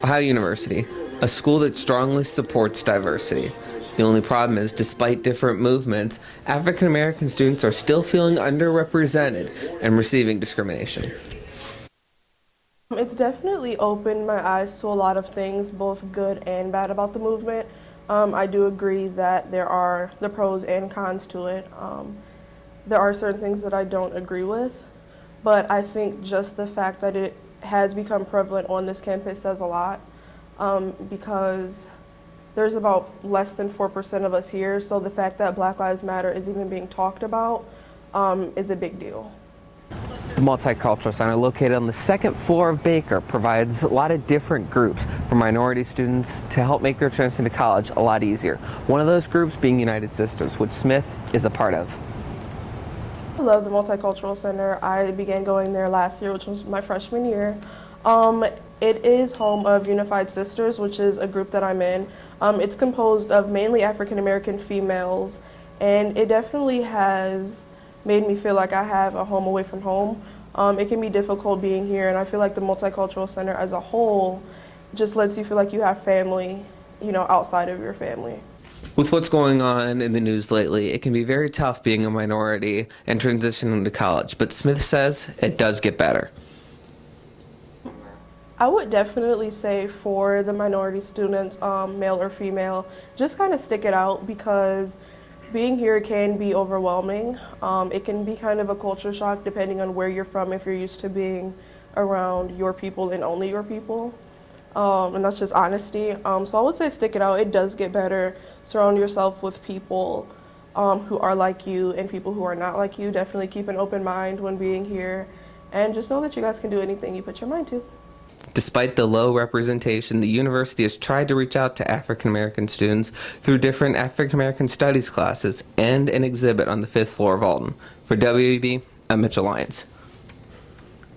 Ohio University, a school that strongly supports diversity. The only problem is, despite different movements, African American students are still feeling underrepresented and receiving discrimination. It's definitely opened my eyes to a lot of things, both good and bad, about the movement. I do agree that there are the pros and cons to it. There are certain things that I don't agree with, but I think just the fact that it has become prevalent on this campus says a lot, because there's about less than 4% of us here, so the fact that Black Lives Matter is even being talked about is a big deal. The Multicultural Center, located on the second floor of Baker, provides a lot of different groups for minority students to help make their transition to college a lot easier. One of those groups being United Sisters, which Smith is a part of. I love the Multicultural Center. I began going there last year, which was my freshman year. It is home of Unified Sisters, which is a group that I'm in. It's composed of mainly African American females, and it definitely has made me feel like I have a home away from home. It can be difficult being here, and I feel like the Multicultural Center as a whole just lets you feel like you have family, outside of your family. With what's going on in the news lately, it can be very tough being a minority and transitioning to college, but Smith says it does get better. I would definitely say for the minority students, male or female, just kind of stick it out, because being here can be overwhelming. It can be kind of a culture shock depending on where you're from, if you're used to being around your people and only your people. And that's just honesty. So I would say stick it out. It does get better. Surround yourself with people who are like you and people who are not like you. Definitely keep an open mind when being here. And just know that you guys can do anything you put your mind to. Despite the low representation, the university has tried to reach out to African American students through different African American studies classes and an exhibit on the 5th floor of Alton. For WEB, I'm Mitchell Lyons.